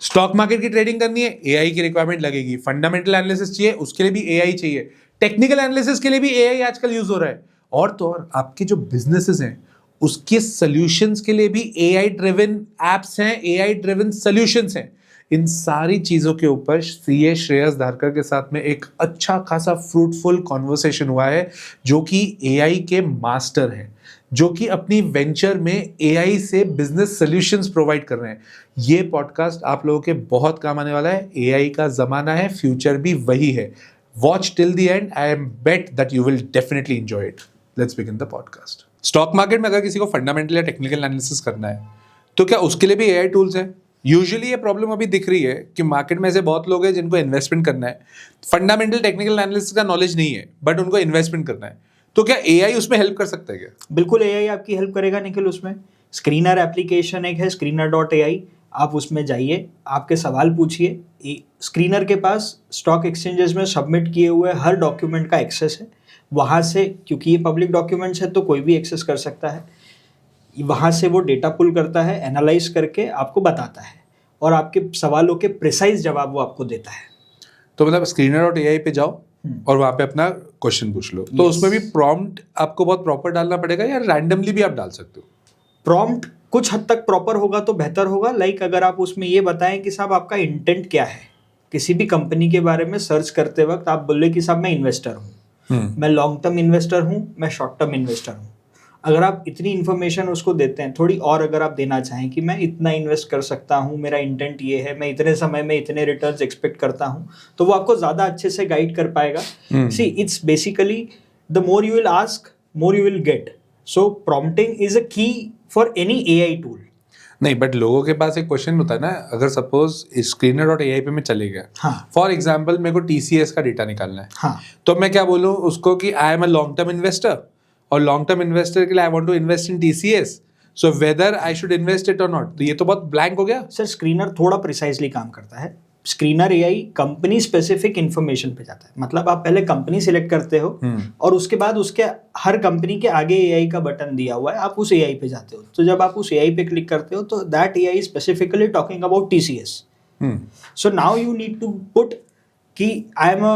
Stock market की trading करनी है, एआई की रिक्वायरमेंट लगेगी। फंडामेंटल एनालिसिस चाहिए, उसके लिए भी एआई चाहिए। टेक्निकल एनालिसिस के लिए भी एआई आजकल यूज हो रहा है। और तो और आपके जो बिजनेसेस हैं उसके सॉल्यूशंस के लिए भी एआई ड्रिवन एप्स हैं, एआई ड्रिवन सॉल्यूशंस हैं। इन सारी चीजों के ऊपर सीए श्रेयस धारकर के साथ में एक अच्छा खासा फ्रूटफुल कॉन्वर्सेशन हुआ है, जो कि एआई के मास्टर हैं, जो कि अपनी वेंचर में एआई से बिजनेस सॉल्यूशंस प्रोवाइड कर रहे हैं। ये पॉडकास्ट आप लोगों के बहुत काम आने वाला है। एआई का जमाना है, फ्यूचर भी वही है। Watch till the end, I am bet that you will definitely enjoy it. Let's begin the podcast. Stock market में अगर किसी को फंडामेंटल या टेक्निकल एनालिसिस करना है तो क्या उसके लिए भी एआई टूल्स हैं? यूजुअली ये प्रॉब्लम अभी दिख रही है कि मार्केट में ऐसे बहुत लोग हैं जिनको इन्वेस्टमेंट करना है, फंडामेंटल टेक्निकल एनालिसिस का नॉलेज नहीं है, बट उनको इन्वेस्टमेंट करना है। तो क्या एआई उसमें हेल्प कर सकता है क्या? बिल्कुल, एआई आपकी हेल्प करेगा निखिल। उसमें स्क्रीनर एप्लीकेशन एक है, screener.ai। आप उसमें जाइए, आपके सवाल पूछिए। स्क्रीनर के पास स्टॉक एक्सचेंजेस में सबमिट किए हुए हर डॉक्यूमेंट का एक्सेस है। वहाँ से, क्योंकि ये पब्लिक डॉक्यूमेंट्स है तो कोई भी एक्सेस कर सकता है, वहाँ से वो डेटा पुल करता है, एनालाइज करके आपको बताता है और आपके सवालों के प्रिसाइज जवाब वो आपको देता है। तो मतलब screener.ai पे जाओ और वहाँ पे अपना क्वेश्चन पूछ लो। तो उसमें भी प्रॉम्प्ट आपको बहुत प्रॉपर डालना पड़ेगा या रैंडमली भी आप डाल सकते हो? प्रॉम्प्ट कुछ हद तक प्रॉपर होगा तो बेहतर होगा। लाइक अगर आप उसमें ये बताएं कि साहब आपका इंटेंट क्या है, किसी भी कंपनी के बारे में सर्च करते वक्त आप बोले कि साहब मैं इन्वेस्टर हूँ, मैं लॉन्ग टर्म इन्वेस्टर हूँ, मैं शॉर्ट टर्म इन्वेस्टर हूँ। अगर आप इतनी इन्फॉर्मेशन उसको देते हैं, थोड़ी और अगर आप देना चाहें कि मैं इतना इन्वेस्ट कर सकता हूँ, मेरा इंटेंट ये है, मैं इतने समय में इतने रिटर्न्स एक्सपेक्ट करता हूँ, तो वो आपको ज़्यादा अच्छे से गाइड कर पाएगा। See, it's basically the more you will ask, more you will get. So prompting is a key for any AI tool. नहीं, बट लोगों के पास एक क्वेश्चन होता है ना, अगर सपोज screener.ai पे मैं चले गया, हाँ, फॉर एग्जाम्पल मेरे को टीसीएस का डेटा निकालना है, हाँ, तो मैं क्या बोलूँ उसको कि I am a long term investor, और लॉन्ग टर्म इन्वेस्टर के लिए I want to invest in TCS, so whether I should invest it और नॉट। तो ये तो बहुत ब्लैंक हो गया। सर स्क्रीनर थोड़ा प्रिसाइजली काम करता है। Screener AI company specific information पे जाता है। मतलब आप पहले कंपनी सिलेक्ट करते हो और उसके बाद उसके हर कंपनी के आगे एआई का बटन दिया हुआ है, आप उस एआई पे जाते हो। तो जब आप उस एआई पे क्लिक करते हो तो that AI specifically talking about TCS. So now you need to put कि I am a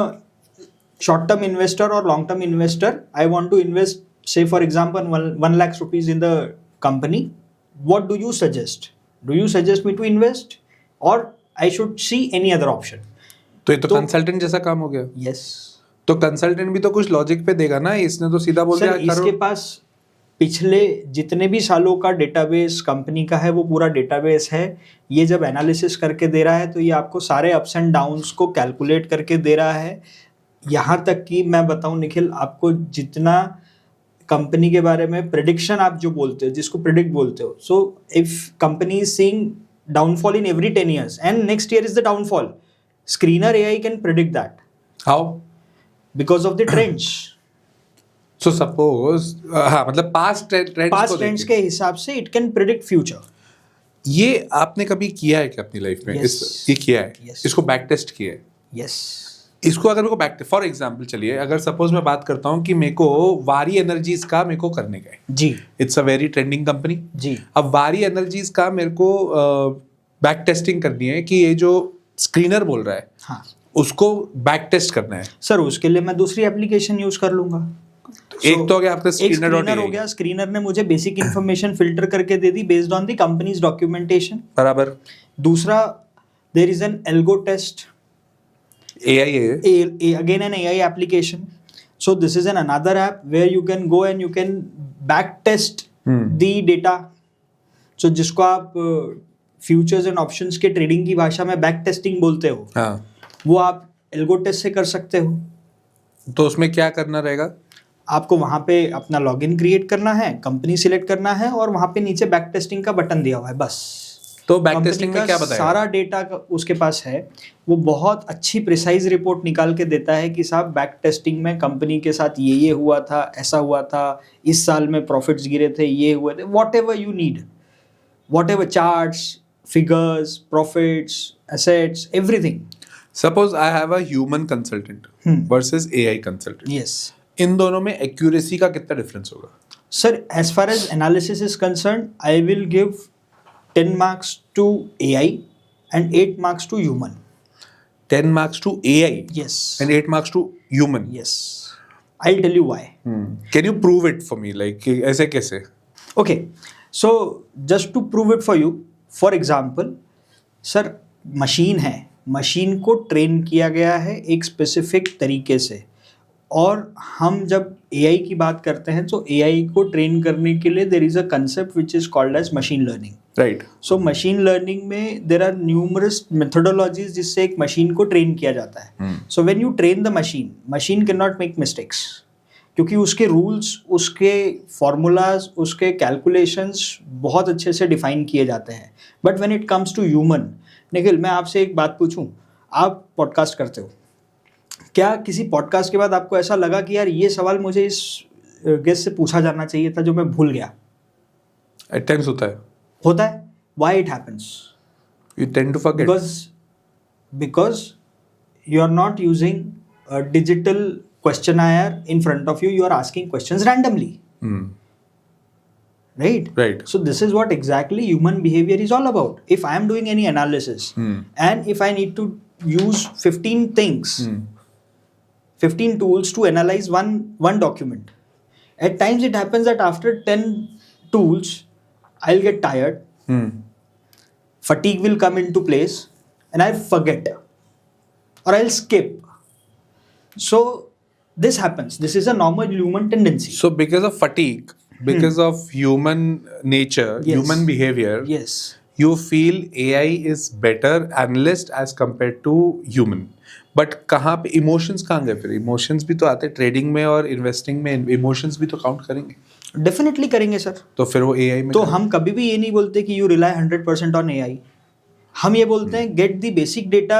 short term investor और long term investor, I want to invest say for example 1 lakh rupees in the company. What do you suggest? Do you suggest me to invest or I should see any other option? तो ये तो consultant जैसा काम हो गया। Yes. तो consultant भी तो कुछ लॉजिक पे देगा ना, इसने तो सीधा बोल दिया इसके पास पिछले जितने भी सालों का डेटाबेस कंपनी का है वो पूरा डेटाबेस है। ये जब एनालिसिस करके दे रहा है तो ये आपको सारे अप्स एंड डाउन्स को कैलकुलेट करके दे रहा है। यहाँ तक कि मैं बताऊँ निखिल, आपको जितना कंपनी के बारे में प्रेडिक्शन आप जो बोलते हो, जिसको प्रिडिक्ट बोलते हो, so if company is seeing downfall in every 10 years and next year is the downfall, screener AI can predict that. How? Because of the trends. So suppose हाँ, मतलब पास्ट ट्रेंड्स के हिसाब से इट कैन प्रिडिक्ट फ्यूचर। ये आपने कभी किया है क्या अपनी लाइफ में? ये किया है? इसको बैक टेस्ट किया है? यस। इसको अगर मेरे को बैक, फॉर एग्जाम्पल चलिए, अगर सपोज मैं बात करता हूँ कि मेरे को वारी एनर्जीज का मेरे को करने का है जी, it's a very trending company जी। अब वारी एनर्जीज का मेरे को बैक टेस्टिंग करनी है कि ये जो स्क्रीनर बोल रहा है, हाँ, उसको बैक टेस्ट करना है। सर उसके लिए मैं दूसरी एप्लीकेशन यूज कर लूंगा। एक तो हो गया आपका स्क्रीनर हो गया। स्क्रीनर ने मुझे बेसिक इंफॉर्मेशन फिल्टर करके दे दी based on the company's documentation. बराबर। दूसरा, there is an algo test, AI again an AI application. So this is another app where you can go and you can back test the data. So जिसको आप futures and options के trading की भाषा में back testing बोलते हो, हाँ, वो आप एल्गो टेस्ट से कर सकते हो। तो उसमें क्या करना रहेगा? आपको वहाँ पे अपना लॉगिन क्रिएट करना है, कंपनी सिलेक्ट करना है और वहाँ पे नीचे बैक टेस्टिंग का बटन दिया हुआ है, बस। तो बैक टेस्टिंग में क्या बताया? सारा डेटा उसके पास है। वो बहुत अच्छी प्रिसाइज रिपोर्ट निकाल के देता है कि साहब बैक टेस्टिंग में कंपनी के साथ ये हुआ था, ऐसा हुआ था, इस साल में प्रॉफिट्स गिरे थे, ये हुए थे, whatever you need, whatever charts, figures, profits, assets, everything. Suppose I have a human consultant versus AI consultant. Yes. इन दोनों में एक्यूरेसी का कितना डिफरेंस होगा? Sir as far as analysis is concern, I will give 10 marks to AI and 8 marks to human. 10 marks to AI Yes. and 8 marks to human. Yes. I'll tell you why. Can you prove it for me? Like ऐसे कैसे? Okay. So just to prove it for you, for example, sir machine है, machine को train किया गया है एक specific तरीके से, और हम जब AI की बात करते हैं तो AI को ट्रेन करने के लिए there is a concept which is called as machine learning. Right. So machine learning में देर आर न्यूमरस मेथोडोलॉजीज जिससे एक मशीन को ट्रेन किया जाता है. So when you train the machine can not make mistakes, क्योंकि उसके रूल्स, उसके फॉर्मूलाज, उसके कैलकुलेशंस बहुत अच्छे से डिफाइन किए जाते हैं. But when it comes to human, Nikhil मैं आपसे एक बात पूछूं, आप पॉडकास्ट करते हो, क्या किसी पॉडकास्ट के बाद आपको ऐसा लगा कि यार ये सवाल मुझे इस गेस्ट से पूछा जाना चाहिए था जो मैं भूल गया? At times होता है. Why it happens? You tend to forget. Because you are not using a digital questionnaire in front of you. You are asking questions randomly. Right? Right. So this is what exactly human behavior is all about. If I am doing any analysis and if I need to use 15 things, 15 tools to analyze one document, at times it happens that after 10 tools, I'll get tired. Fatigue will come into place and I'll forget or I'll skip. So this happens. This is a normal human tendency. So because of fatigue, because of human nature, Yes. human behavior, Yes. you feel AI is better analyst as compared to human. But कहाँ पे emotions कहाँ गए? फिर emotions भी तो आते हैं trading में और इन्वेस्टिंग में, इमोशंस भी तो काउंट करेंगे. डेफिनेटली करेंगे सर. तो फिर वो AI में तो हम कभी भी ये नहीं बोलते कि यू रिलाई 100% ऑन AI. हम ये बोलते हैं get the basic data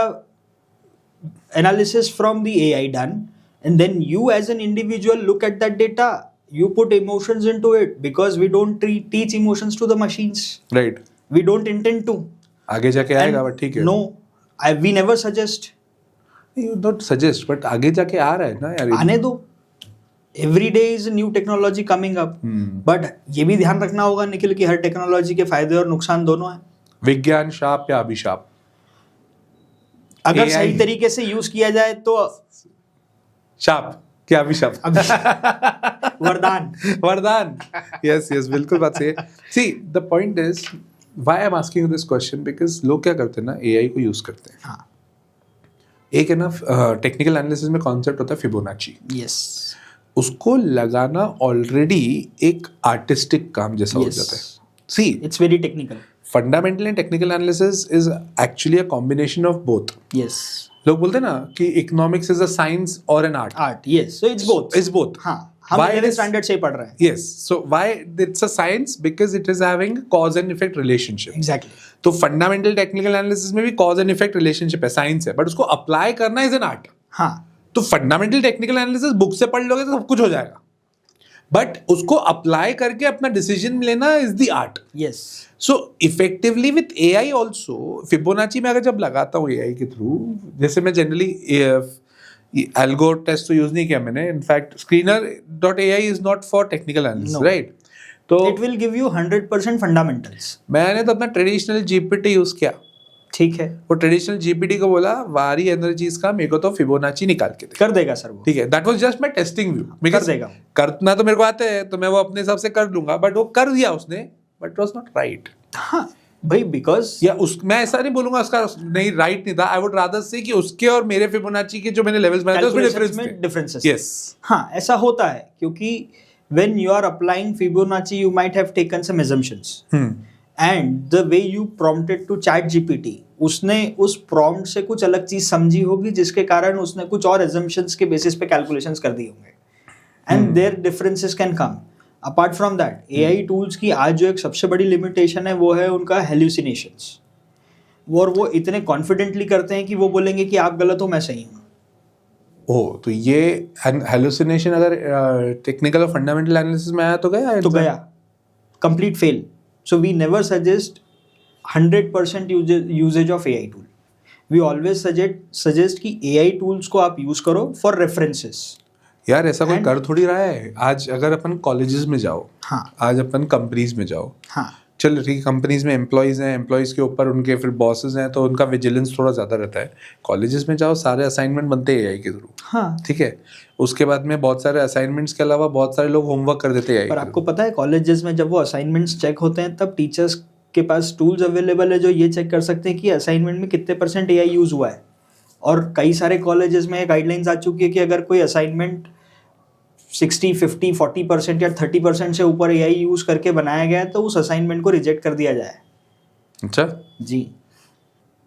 analysis from the AI done, and then you as an individual look at that data, you put emotions into it, because we don't teach emotions to the machines. Right. We don't intend to. आगे जाके आएगा, but ठीक है. No, we never suggest. You don't suggest, but आगे जाके आ रहा है ना यार. आने दो. Every day is a new technology coming up. But ये भी ध्यान रखना होगा निखिल कि हर टेक्नोलॉजी के फायदे और नुकसान दोनों हैं. विज्ञान शाप या अभिशाप? अगर AI सही तरीके से यूज किया जाए तो शाप क्या अभिशाप? वरदान. वरदान. Yes, बिल्कुल बात सही है. See, the point is, why I'm asking you this question, because लोग क्या करते हैं ना, AI को यूज करते हैं. हाँ. एक है ना टेक्निकल एनालिसिस में कॉन्सेप्ट होता है फिबोनाची. Yes. उसको लगाना ऑलरेडी एक आर्टिस्टिक काम जैसा हो जाता है. See, It's very technical. Fundamental and technical analysis is actually a combination of both. Yes. लोग बोलते हैं ना कि इकोनॉमिक्स इज अ साइंस और an art. Art. Yes. So it's both. It's both. हाँ. हम Why 11th it is- standard से ही पढ़ रहे हैं. Yes. So why it's a science? Because it is having cause and effect relationship. Exactly. तो fundamental technical analysis में भी cause and effect relationship है, साइंस है, बट उसको अप्लाई करना इज एन आर्ट. हाँ. तो फंडामेंटल टेक्निकल एनालिसिस बुक से पढ़ लोगे तो सब कुछ हो जाएगा, बट उसको अप्लाई करके अपना डिसीजन लेना is the art. Yes. So effectively with AI also, Fibonacci में अगर जब लगाता हूँ AI के थ्रू, जैसे मैं जनरली एल्गो टेस्ट तो यूज नहीं किया मैंने. In fact screener.ai is not for technical analysis, No. Right? तो It will give you 100% fundamentals. मैंने तो अपना ट्रेडिशनल GPT यूज किया. ठीक है. वो ट्रेडिशनल GPT को बोला वारी एनर्जीज का मेरे को तो फिबोनाची निकाल के दे. कर देगा सर वो. ठीक है, that was just my testing view. कर देगा. करना तो मेरे को आता है, तो मैं वो अपने हिसाब से कर लूंगा, बट वो कर दिया उसने, but it was not right. हाँ भाई, बिकॉज या उस मैं ऐसा नहीं बोलूंगा उसका नहीं राइट नहीं था. आई वुड रादर से कि उसके और मेरे फिबोनाची के जो मैंने लेवल्स बनाए थे उसमें डिफरेंस थे. डिफरेंसेस. यस. हाँ, ऐसा होता है क्योंकि when you are applying Fibonacci, you might have taken some assumptions. And the way you prompted to ChatGPT, उसने उस prompt से कुछ अलग चीज समझी होगी जिसके कारण उसने कुछ और assumptions के basis पे calculations कर दिए होंगे. And their differences can come. Apart from that, AI tools की आज जो एक सबसे बड़ी limitation है वो है उनका hallucinations. और वो इतने confidently करते हैं कि वो बोलेंगे कि आप गलत हो, मैं सही हूँ. ओह, तो ये हेलुसिनेशन अगर टेक्निकल और फंडामेंटल एनालिसिस में आया तो गया. तो गया. Complete fail. So we never suggest 100% usage of AI tool. We always suggest कि AI tools को आप use करो for references. यार ऐसा कोई कर थोड़ी रहा है. आज अगर अपन कॉलेजेस में जाओ, हाँ. आज अपन कंपनीज में जाओ, हाँ. चल ठीक है, कंपनीज में एम्प्लॉयज़ हैं, एम्प्लॉयज़ के ऊपर उनके फिर बॉसेस हैं, तो उनका विजिलेंस थोड़ा ज़्यादा रहता है। कॉलेजेस में जाओ, सारे असाइनमेंट बनते हैं एआई के थ्रू, हाँ, ठीक है। उसके बाद में बहुत सारे असाइनमेंट्स के अलावा बहुत सारे लोग होमवर्क कर देते हैं पर एआई आपको पता है कॉलेजेस में जब वो असाइनमेंट्स चेक होते हैं तब टीचर्स के पास टूल्स अवेलेबल है जो ये चेक कर सकते हैं कि असाइनमेंट में कितने % एआई यूज हुआ है। और कई सारे कॉलेजेस में गाइडलाइंस आ चुकी है कि अगर कोई असाइनमेंट 60, 50, 40% या 30% से ऊपर एआई यूज करके बनाया गया है तो उस असाइनमेंट को रिजेक्ट कर दिया जाए। अच्छा, जी,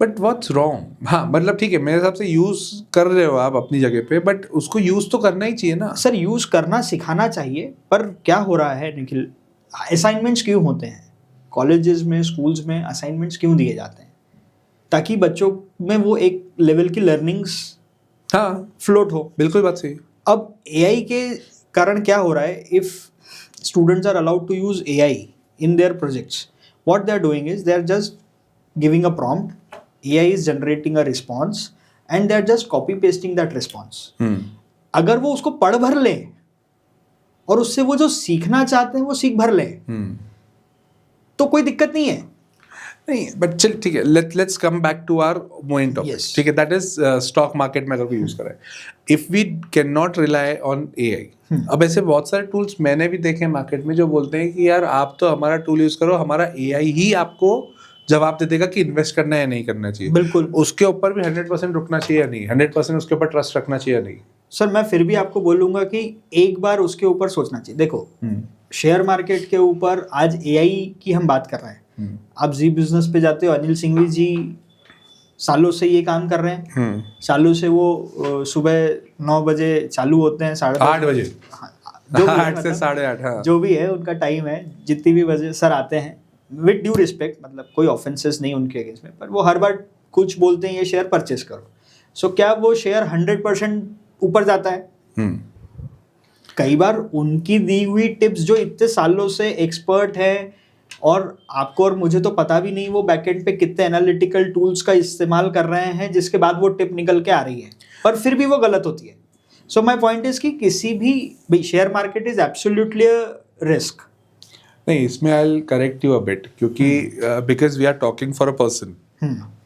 बट व्हाट्स रॉन्ग? हाँ मतलब ठीक है, मेरे हिसाब से यूज़ कर रहे हो आप अपनी जगह पे, बट उसको यूज़ तो करना ही चाहिए ना। सर यूज करना सिखाना चाहिए, पर क्या हो रहा है निखिल, असाइनमेंट्स क्यों होते हैं कॉलेजेस में, स्कूल्स में? असाइनमेंट्स क्यों दिए जाते हैं? ताकि बच्चों में वो एक लेवल की लर्निंग्स हाँ फ्लोट हो। बिल्कुल बात सही है। अब एआई के कारण क्या हो रहा है, if students are allowed to use AI in their projects, what they are doing is they are just giving a prompt, AI is generating a response and they are just copy pasting that response. अगर वो उसको पढ़ भर लें और उससे वो जो सीखना चाहते हैं वो सीख भर लें तो कोई दिक्कत नहीं है। नहीं बट चल ठीक है, let's come back to our point of, Yes. ठीक है, दैट इज स्टॉक मार्केट में अगर कोई यूज करा है, if we can not rely on AI. अब ऐसे बहुत सारे टूल्स मैंने भी देखे मार्केट में जो बोलते हैं कि यार आप तो हमारा टूल यूज करो, हमारा एआई ही आपको जवाब दे देगा कि इन्वेस्ट करना है या नहीं करना चाहिए। बिल्कुल, उसके ऊपर भी 100% रुकना चाहिए या नहीं, 100% उसके ऊपर ट्रस्ट रखना चाहिए या नहीं। सर मैं फिर भी आपको बोलूंगा कि एक बार उसके ऊपर सोचना चाहिए। देखो शेयर मार्केट के ऊपर आज एआई की हम बात कर रहे हैं, आप जी बिजनेस पे जाते हो, अनिल सिंघवी जी सालों से ये काम कर रहे हैं, सालों से वो सुबह 9 बजे चालू होते हैं, 8 बजे, हाँ, जो भी है, 8 से 8:30, हाँ जो भी है उनका टाइम है, जितनी भी बजे सर आते हैं, विद ड्यू रिस्पेक्ट, मतलब कोई ऑफेंसेस नहीं उनके अगेंस्ट में, पर वो हर बार कुछ बोलते हैं ये शेयर परचेस करो। सो क्या वो शेयर 100% ऊपर जाता है? कई बार उनकी दी हुई टिप्स जो इतने सालों से एक्सपर्ट है और आपको और मुझे तो पता भी नहीं वो बैकएंड पे कितने एनालिटिकल टूल्स का इस्तेमाल कर रहे हैं जिसके बाद वो टिप निकल के आ रही है, पर फिर भी वो गलत होती है। सो माय पॉइंट इज कि किसी भी share market is absolutely a risk. नहीं, इसमें I will correct you a bit, क्योंकि because we are talking for a person,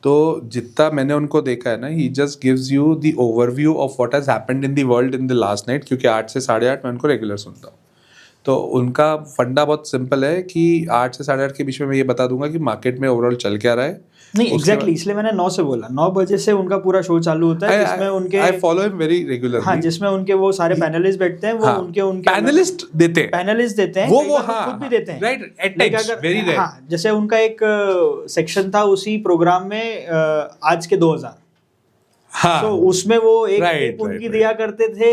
तो जितना मैंने उनको देखा है ना, he just gives you the overview of what has happened in the world in the last night, क्योंकि 8 से 8:30 मैं उनको रेगुलर सुनता हूँ। तो उनका फंडा बहुत सिंपल है कि 8 से 8:30 के बीच में मैं ये बता दूंगा कि मार्केट में ओवरऑल चल क्या रहा है। नहीं एग्जैक्टली, इसलिए मैंने 9 से बोला, 9 बजे से उनका पूरा शो चालू होता है, जिसमें उनके I follow him very regularly. हाँ, जिसमें उनके वो सारे पैनलिस्ट बैठते हैं, वो हाँ, उनके पैनलिस्ट देते हैं, पैनलिस्ट देते हैं, वो कई बार हाँ, खुद भी देते हैं, राइट, एट Like टाइम्स अगर वेरी रेयर। हाँ, जैसे उनका एक सेक्शन था उसी प्रोग्राम में आज के 2000, हाँ, तो उसमें वो एक Right, टिप उनकी right, दिया करते थे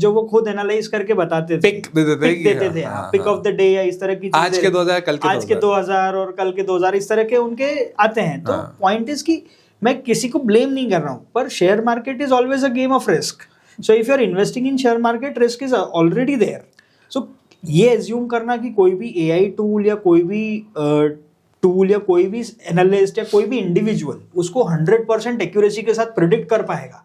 जो वो खुद एनालाइज करके बताते थे, पिक देते थे पिक देते थे, पिक ऑफ द डे या इस तरह की चीजें, आज के 2000, कल के आज के 2000 और कल के 2000 इस तरह के उनके आते हैं। तो पॉइंट इज कि मैं किसी को ब्लेम नहीं कर रहा हूँ, पर share market is always a game of risk. So if you are investing in share market, risk is already there. So ये एज्यूम करना कि कोई भी एआई टूल या कोई भी एनालिस्ट या कोई भी इंडिविजुअल उसको 100% एक्यूरेसी के साथ प्रिडिक्ट कर पाएगा,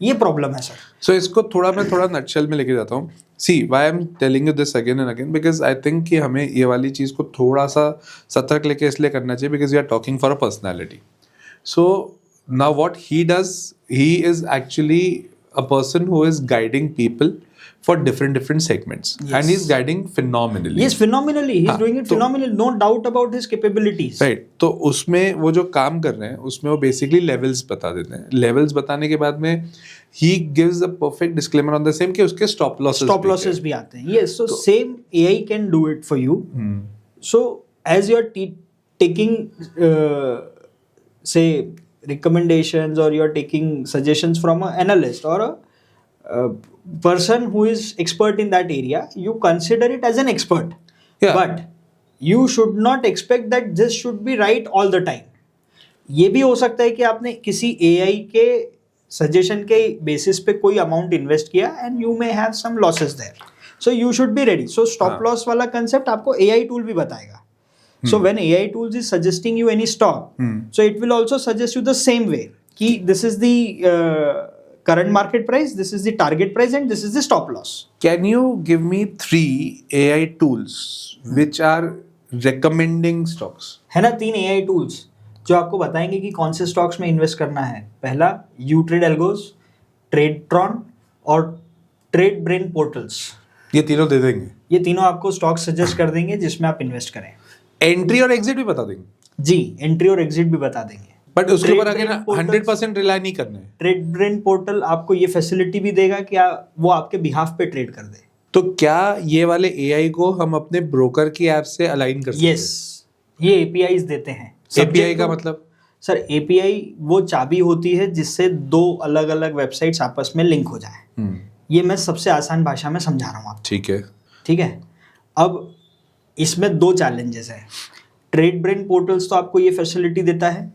ये प्रॉब्लम है सर। सो इसको मैं थोड़ा नटशेल में लेके जाता हूँ। See why I am telling you this again and again, because I think कि हमें ये वाली चीज़ को थोड़ा सा सतर्क लेके इसलिए करना चाहिए, because we are talking for a personality. So now what he does, he is actually a person who is guiding people for different segments, Yes. and he's guiding phenomenally. Yes, phenomenally. He's हाँ, doing it phenomenally. No doubt about his capabilities. Right. तो उसमें वो जो काम कर रहे हैं उसमें वो बेसिकली लेवल्स बता देते हैं। लेवल्स बताने के बाद में he gives a perfect disclaimer on the same कि उसके stop losses भी आते हैं। Yes, so same AI can do it for you. So as you are taking say recommendations or you're taking suggestions from an analyst or a person who is expert in that area, you consider it as an expert. Yeah. But you should not expect that this should be right all the time. ये भी हो सकता है कि आपने किसी AI के suggestion के बेसिस पे कोई अमाउंट इन्वेस्ट किया and you may have some losses there. So you should be ready. So stop loss वाला कंसेप्ट आपको AI टूल भी बताएगा. So when AI tools is suggesting you any stock, so it will also suggest you the same way कि this is the current market price, this is the target price and this is the stop loss. Can you give me 3 AI tools which are recommending stocks. है ना 3 AI tools जो आपको बताएंगे कि कौन से stocks में इन्वेस्ट करना है। पहला यूट्रेड एल्गोस, ट्रेडट्रॉन और ट्रेड ब्रेन पोर्टल्स। ये तीनों दे देंगे। ये तीनों आपको स्टॉक सजेस्ट कर देंगे जिसमें आप इन्वेस्ट करें। एंट्री और एग्जिट भी बता देंगे। जी, एंट्री और एग्जिट भी बता देंगे। बट उसके ऊपर Trade आगे ना Brain portals- 100% रिलाई नहीं करना है। ट्रेड ब्रेन पोर्टल आपको ये फैसिलिटी भी देगा कि वो आपके बिहाफ पे ट्रेड कर दे। तो क्या ये वाले AI को हम अपने ब्रोकर की ऐप से अलाइन कर सकते हैं? यस, ये APIs देते हैं। API का मतलब? सर API वो चाबी होती है जिससे 2 अलग अलग वेबसाइट्स आपस में लिंक हो जाए। ये मैं सबसे आसान भाषा में समझा रहा हूँ आपको। ठीक है। ठीक है, अब इसमें 2 चैलेंजेस हैं। ट्रेड ब्रेन पोर्टल्स तो आपको ये फैसिलिटी देता है,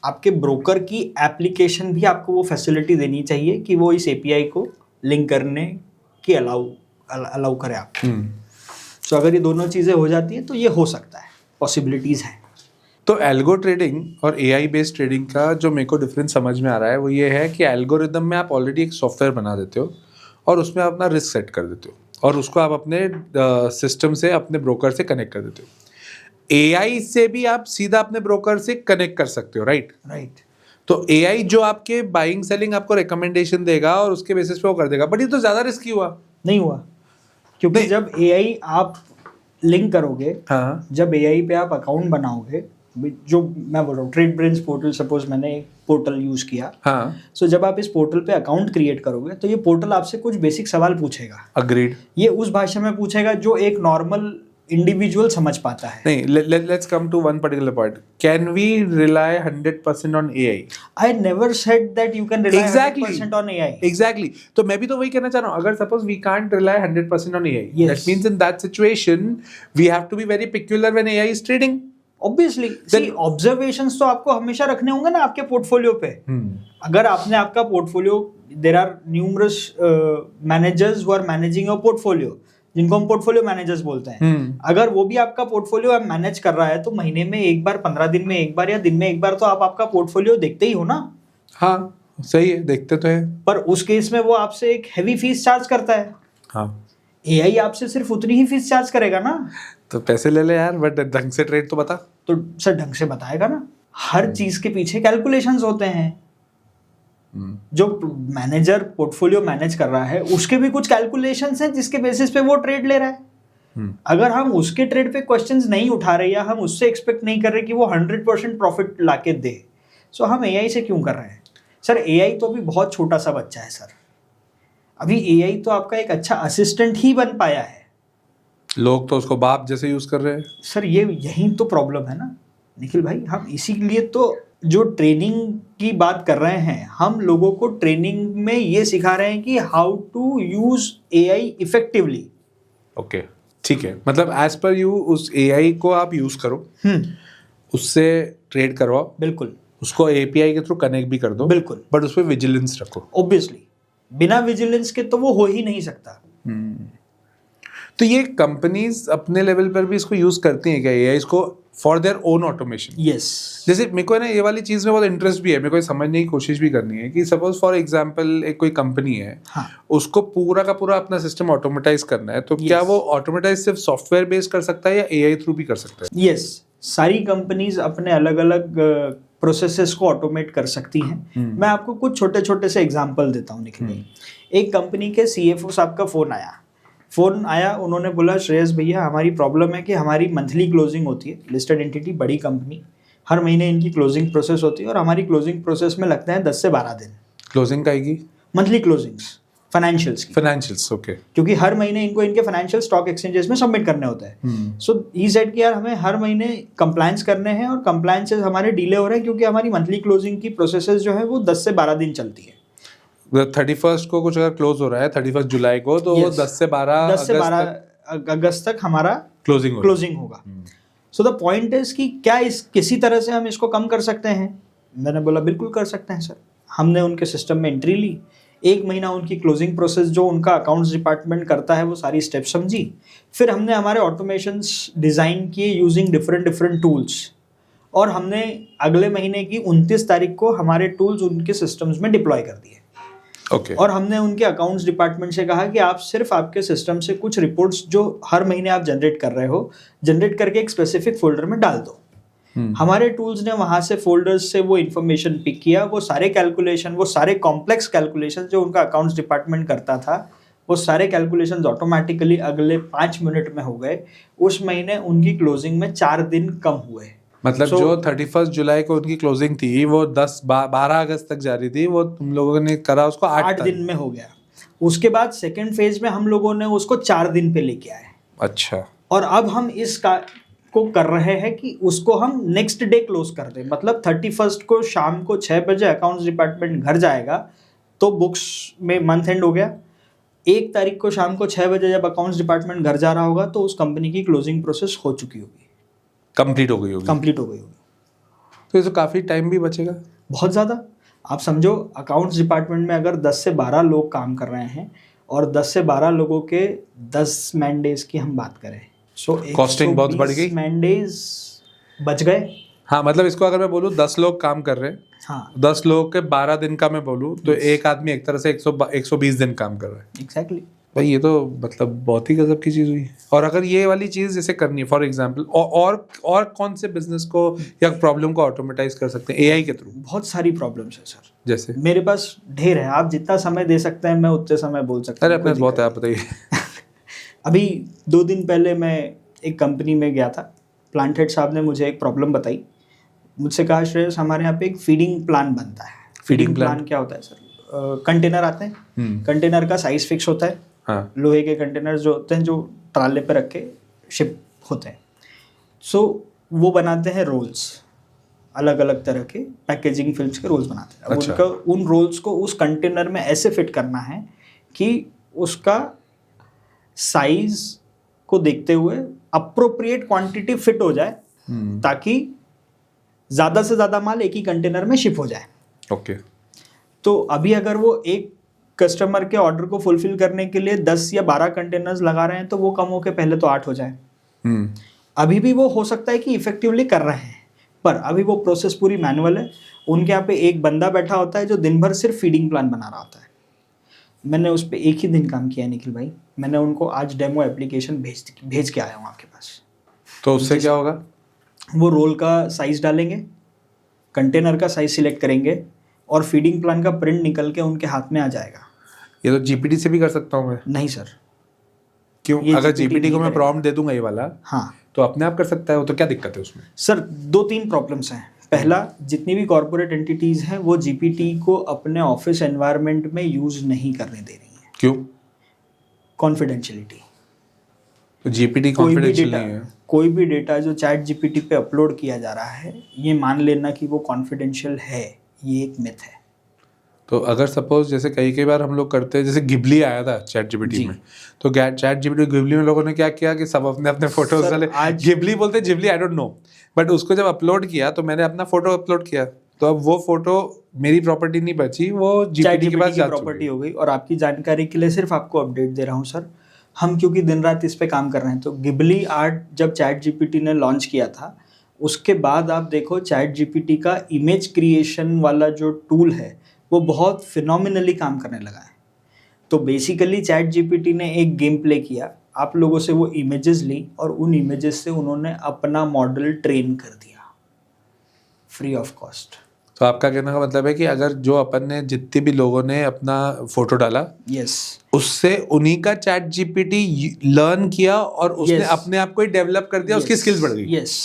आपके ब्रोकर की एप्लीकेशन भी आपको वो फैसिलिटी देनी चाहिए कि वो इस API को लिंक करने की अलाउ करे आप। तो अगर ये दोनों चीज़ें हो जाती हैं तो ये हो सकता है, पॉसिबिलिटीज़ हैं। तो एल्गो ट्रेडिंग और AI बेस्ड ट्रेडिंग का जो मेरे को डिफरेंस समझ में आ रहा है वो ये है कि एल्गोरिदम में आप ऑलरेडी एक सॉफ्टवेयर बना देते हो और उसमें आप अपना रिस्क सेट कर देते हो और उसको आप अपने सिस्टम से अपने ब्रोकर से कनेक्ट कर देते हो। AI से भी आप सीधा अपने ब्रोकर से कनेक्ट कर सकते हो, राइट? तो AI जो आपके बाइंग सेलिंग आपको रिकमेंडेशन देगा और उसके बेसिस पे वो कर देगा। बट ये तो ज़्यादा रिस्की हुआ। नहीं हुआ, क्योंकि जब AI आप लिंक करोगे, हाँ, जब AI पे आप अकाउंट बनाओगे, जो मैं बोल रहा हूँ ट्रेड ब्रेन्स पोर्टल, सपोज मैंने एक पोर्टल यूज किया, हाँ, सो जब आप इस पोर्टल पे अकाउंट क्रिएट करोगे तो ये पोर्टल आपसे कुछ बेसिक सवाल पूछेगा। अग्रीड। ये उस भाषा में पूछेगा जो एक नॉर्मल इंडिविजुअल समझ पाता है। नहीं, let's come to one particular point. Can we rely 100% on AI? I never said that you can rely Exactly. 100% on AI. Exactly. तो मैं भी तो वही कहना चाह रहा हूँ। अगर suppose we can't rely 100% on AI, Yes. that means in that situation we have to be very peculiar when AI is trading. Obviously, see, observations तो आपको हमेशा रखने होंगे ना आपके पोर्टफोलियो पे। अगर आपने आपका portfolio, there are numerous managers who are managing your portfolio, जिनको हम पोर्टफोलियो मैनेजर्स बोलते हैं। अगर वो भी आपका पोर्टफोलियो मैनेज कर रहा है तो महीने में एक बार, 15 दिन में एक बार या दिन में एक बार तो आप आपका पोर्टफोलियो देखते ही हो ना। हाँ, सही है, देखते तो है। पर उस केस में वो आपसे एक हैवी फीस चार्ज करता है। हाँ, AI आपसे सिर्फ उतनी ही फीस चार्ज करेगा ना। तो पैसे ले ले यार, बट ढंग से ट्रेड तो बता। तो सर ढंग से बताएगा ना। हर चीज के पीछे कैलकुलेशंस होते हैं। जो मैनेजर पोर्टफोलियो मैनेज कर रहा है उसके भी कुछ कैलकुलेशंस हैं जिसके बेसिस पे वो ट्रेड ले रहा है। अगर हम उसके ट्रेड पे क्वेश्चंस नहीं उठा रहे या हम उससे एक्सपेक्ट नहीं कर रहे कि वो 100% प्रॉफिट लाके दे, सो हम AI से क्यों कर रहे हैं? सर AI तो अभी बहुत छोटा सा बच्चा है सर। अभी AI तो आपका एक अच्छा असिस्टेंट ही बन पाया है। लोग तो उसको बाप जैसे यूज कर रहे हैं। सर यही तो प्रॉब्लम है ना निखिल भाई। हम इसीलिए तो जो ट्रेनिंग की बात कर रहे हैं, हम लोगों को ट्रेनिंग में ये सिखा रहे हैं कि how to use AI effectively. Okay, ठीक है। मतलब एज पर यू उस AI को आप यूज करो, उससे ट्रेड करवाओ, बिल्कुल, उसको API के थ्रू कनेक्ट भी कर दो, बिल्कुल, बट उस पर विजिलेंस रखो। ऑब्वियसली बिना विजिलेंस के तो वो हो ही नहीं सकता। तो ये कंपनीज अपने लेवल पर भी इसको यूज करती हैं क्या, AI इसको for their own automation? Yes. जैसे मेरे को ना ये वाली चीज में बहुत इंटरेस्ट भी है, मेरे को ये समझने की कोशिश भी करनी है कि सपोज फॉर एग्जांपल एक कोई कंपनी है, हाँ, उसको पूरा का पूरा अपना सिस्टम ऑटोमेटाइज करना है, तो क्या वो ऑटोमेटाइज सिर्फ सॉफ्टवेयर बेस्ड कर सकता है या AI थ्रू भी कर सकता है? यस, सारी कंपनीज अपने अलग अलग प्रोसेसेस को ऑटोमेट कर सकती हैं। मैं आपको कुछ छोटे छोटे से एग्जांपल देता हूँ निखिल भाई। एक कंपनी के CFO साहब का फोन आया, उन्होंने बोला श्रेयस भैया हमारी प्रॉब्लम है कि हमारी मंथली क्लोजिंग होती है, लिस्टेड एंटिटी, बड़ी कंपनी, हर महीने इनकी क्लोजिंग प्रोसेस होती है और हमारी क्लोजिंग प्रोसेस में लगते हैं 10 से 12 दिन। क्लोजिंग आएगी? मंथली क्लोजिंग्स, फाइनेंशियल्स की। Financials, okay. क्योंकि हर महीने इनको इनके फाइनेंशियल स्टॉक एक्सचेंजेस में सबमिट करने होते हैं। सो ही सेड कि यार हमें हर महीने कंप्लायंस करने हैं और कंप्लायंसेस हमारे डिले हो रहे हैं क्योंकि हमारी मंथली क्लोजिंग की प्रोसेसेस जो है वो 10 से 12 दिन चलती है। 31 को कुछ अगर क्लोज हो रहा है 31 जुलाई को, तो Yes. 10 से 12 अगस्त तक हमारा क्लोजिंग होगा। सो द पॉइंट इज कि क्या किसी तरह से हम इसको कम कर सकते हैं? मैंने बोला बिल्कुल कर सकते हैं सर। हमने उनके सिस्टम में एंट्री ली, 1 महीना उनकी क्लोजिंग प्रोसेस जो उनका अकाउंट्स डिपार्टमेंट करता है वो सारी स्टेप समझी। फिर हमने हमारे ऑटोमेशंस डिज़ाइन किए यूजिंग डिफरेंट टूल्स, और हमने अगले महीने की 29 तारीख को हमारे टूल्स उनके सिस्टम्स में डिप्लॉय कर दिए। ओके और हमने उनके अकाउंट्स डिपार्टमेंट से कहा कि आप सिर्फ आपके सिस्टम से कुछ रिपोर्ट्स जो हर महीने आप जनरेट कर रहे हो, जनरेट करके एक स्पेसिफिक फोल्डर में डाल दो। हमारे टूल्स ने वहां से फोल्डर्स से वो इन्फॉर्मेशन पिक किया, वो सारे कैलकुलेशन, वो सारे कॉम्प्लेक्स कैलकुलेशन जो उनका अकाउंट्स डिपार्टमेंट करता था, वो सारे कैलकुलेशंस ऑटोमेटिकली अगले 5 मिनट में हो गए। उस महीने उनकी क्लोजिंग में 4 दिन कम हुए। मतलब जो 31 जुलाई को उनकी क्लोजिंग थी वो 12 अगस्त तक जारी थी, वो तुम लोगों ने करा उसको 8 दिन में हो गया। उसके बाद सेकेंड फेज में हम लोगों ने उसको 4 दिन पे लेके आए। अच्छा। और अब हम इस को कर रहे हैं कि उसको हम नेक्स्ट डे क्लोज कर दें। मतलब 31 को शाम को 6 बजे अकाउंट्स डिपार्टमेंट घर जाएगा तो बुक्स में मंथ एंड हो गया। 1 तारीख को शाम को 6 बजे जब अकाउंट्स डिपार्टमेंट घर जा रहा होगा तो उस कंपनी की क्लोजिंग प्रोसेस हो चुकी होगी, कंप्लीट हो गई होगी। तो इससे काफ़ी टाइम भी बचेगा, बहुत ज़्यादा। आप समझो अकाउंट्स डिपार्टमेंट में अगर 10 से 12 लोग काम कर रहे हैं और 10 से 12 लोगों के 10 मैन डेज की हम बात करें, सो कॉस्टिंग बहुत बढ़ गई, मैन डेज बच गए। हाँ, मतलब इसको अगर मैं बोलूँ 10 लोग काम कर रहे हैं, हाँ, 10 लोगों के 12 दिन का मैं बोलूँ तो एक आदमी एक तरह से 120 दिन काम कर रहा है। एग्जैक्टली भाई ये तो मतलब बहुत ही गजब की चीज़ हुई। और अगर ये वाली चीज़ जैसे करनी है फॉर एग्जांपल, और कौन से बिजनेस को या प्रॉब्लम को ऑटोमेटाइज कर सकते हैं एआई के थ्रू? बहुत सारी प्रॉब्लम्स है सर, जैसे मेरे पास ढेर है। आप जितना समय दे सकते हैं मैं उतने समय बोल सकता हूँ। अरे अपने बहुत है, आप बताइए। अभी 2 दिन पहले मैं एक कंपनी में गया था, प्लांट हेड साहब ने मुझे एक प्रॉब्लम बताई। मुझसे कहा श्रेयस हमारे यहाँ पे एक फीडिंग प्लान बनता है। फीडिंग प्लान क्या होता है सर? कंटेनर आते हैं, कंटेनर का साइज फिक्स होता है। हाँ। लोहे के कंटेनर जो होते हैं जो ट्राले पे रख के शिप होते हैं, सो वो बनाते हैं रोल्स, अलग अलग तरह के पैकेजिंग फिल्म्स के रोल्स बनाते हैं। अच्छा। उनका उन रोल्स को उस कंटेनर में ऐसे फिट करना है कि उसका साइज को देखते हुए अप्रोप्रिएट क्वांटिटी फिट हो जाए, ताकि ज़्यादा से ज़्यादा माल एक ही कंटेनर में शिप हो जाए। ओके। तो अभी अगर वो एक कस्टमर के ऑर्डर को फुलफिल करने के लिए 10 या 12 कंटेनर्स लगा रहे हैं तो वो कम होके पहले तो 8 हो जाए। अभी भी वो हो सकता है कि इफेक्टिवली कर रहे हैं, पर अभी वो प्रोसेस पूरी मैनुअल है। उनके यहाँ पे एक बंदा बैठा होता है जो दिन भर सिर्फ फीडिंग प्लान बना रहा होता है। मैंने उस पर एक ही दिन काम किया निखिल भाई। मैंने उनको आज डेमो एप्लीकेशन भेज के आया हूँ आपके पास। तो उससे क्या होगा? वो रोल का साइज डालेंगे, कंटेनर का साइज सिलेक्ट करेंगे और फीडिंग प्लान का प्रिंट निकल के उनके हाथ में आ जाएगा। ये तो जीपीटी से भी कर सकता हूँ मैं? नहीं सर। क्यों? अगर जीपीटी को मैं प्रॉम्प्ट दे दूंगा ये वाला, हाँ, तो अपने आप कर सकता है वो, तो क्या दिक्कत है उसमें? सर 2-3 प्रॉब्लम्स हैं। पहला, जितनी भी कॉर्पोरेट एंटिटीज हैं वो जीपीटी को अपने ऑफिस एनवायरनमेंट में यूज नहीं करने दे रही हैं। क्यों? कॉन्फिडेंशियलिटी। तो जीपीटी कॉन्फिडेंशियल नहीं है? कोई भी डेटा जो चैट जीपीटी पे अपलोड किया जा रहा है, ये मान लेना कि वो कॉन्फिडेंशियल है, ये एक मिथ है। तो अगर सपोज जैसे कई बार हम लोग करते हैं, जैसे गिबली आया था चैट जीपीटी में, तो चैट जीपीटी गिबली में लोगों ने क्या किया कि सब अपने फोटोज डाले। गिबली बोलते हैं, Ghibli I don't know, but उसको जब अपलोड किया तो मैंने अपना फोटो अपलोड किया, तो अब वो फोटो मेरी प्रॉपर्टी नहीं बची, वो जीपीटी के पास प्रॉपर्टी हो गई। और आपकी जानकारी के लिए सिर्फ आपको अपडेट दे रहा हूँ सर, हम क्योंकि दिन रात इस पे काम कर रहे हैं। तो गिबली आर्ट जब चैट जीपीटी ने लॉन्च किया था, उसके बाद आप देखो चैट जीपीटी का इमेज क्रिएशन वाला जो टूल है वो बहुत फिनोमिनली काम करने लगा है। तो बेसिकली चैट जीपीटी ने एक गेम प्ले किया, आप लोगों से वो इमेजेस ली और उन इमेजेस से उन्होंने अपना मॉडल ट्रेन कर दिया फ्री ऑफ कॉस्ट। तो आपका कहने का मतलब है कि अगर जो अपन ने जितने भी लोगों ने अपना फोटो डाला, यस, उससे उन्हीं का चैट जीपीटी लर्न किया और उसने अपने आप को ही डेवलप कर दिया, उसकी स्किल्स बढ़ गई। Yes,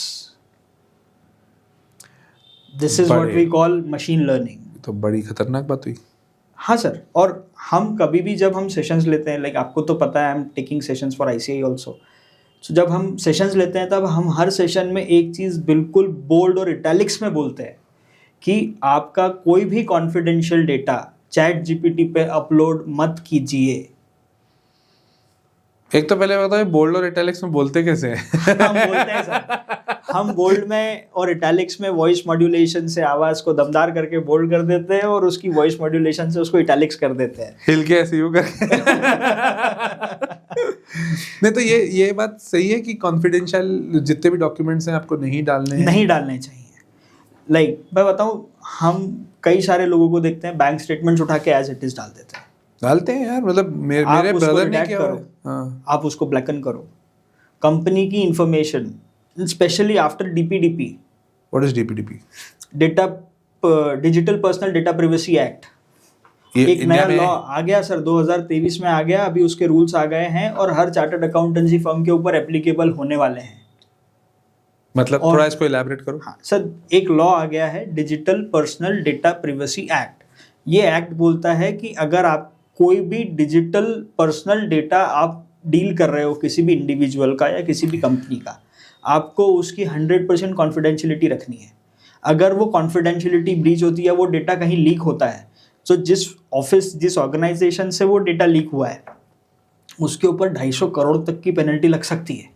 this is what we call machine learning. तो बड़ी खतरनाक बात हुई। हाँ सर, और हम कभी भी जब हम सेशंस लेते हैं, लाइक आपको तो पता है I am taking sessions for ICI also, तो जब हम सेशंस लेते हैं तब हम हर सेशन में एक चीज़ बिल्कुल बोल्ड और इटैलिक्स में बोलते हैं कि आपका कोई भी कॉन्फिडेंशियल डेटा चैट जीपीटी पे अपलोड मत कीजिए। एक तो पहले बताओ बोल्ड और इटैलिक्स में बोलते कैसे हैं? हम बोलते हैं सर, हम बोल्ड में और इटैलिक्स में वॉइस मॉड्यूलेशन से आवाज को दमदार करके बोल्ड कर देते हैं और उसकी वॉइस मॉड्यूलेशन से उसको इटैलिक्स कर देते हैं, हिल के ऐसे यूं करके। नहीं तो ये बात सही है कि कॉन्फिडेंशियल जितने भी डॉक्यूमेंट्स हैं आपको नहीं डालने चाहिए। लाइक मैं बताऊं, हम कई सारे लोगों को देखते हैं बैंक स्टेटमेंट्स उठा के एज इट इज डाल देते हैं। डालते हैं यार, मतलब आप मेरे उसको ब्रदर ने redact किया करो, हुआ है। हाँ, आप उसको ब्लैकन करो। कंपनी की information specially after DPDP, what is DPDP? Data digital personal data privacy act, ये एक इंडिया नया में लॉ आ गया सर, 2023 में आ गया। अभी उसके रूल्स आ गए हैं और हर चार्टर्ड अकाउंटेंसी फर्म के ऊपर एप्लीकेबल होने वाले हैं। मतलब और- थोड़ा इसको इलैबोरेट करो। हाँ सर, एक लॉ आ गया है digital personal data privacy act. ये एक्ट बोलता है कि अगर आप कोई भी डिजिटल पर्सनल डेटा आप डील कर रहे हो किसी भी इंडिविजुअल का या किसी भी कंपनी का, आपको उसकी 100% कॉन्फिडेंशियलिटी रखनी है। अगर वो कॉन्फिडेंशियलिटी ब्रीच होती है, वो डेटा कहीं लीक होता है, तो जिस ऑफिस जिस ऑर्गेनाइजेशन से वो डेटा लीक हुआ है उसके ऊपर 250 करोड़ तक की पेनल्टी लग सकती है।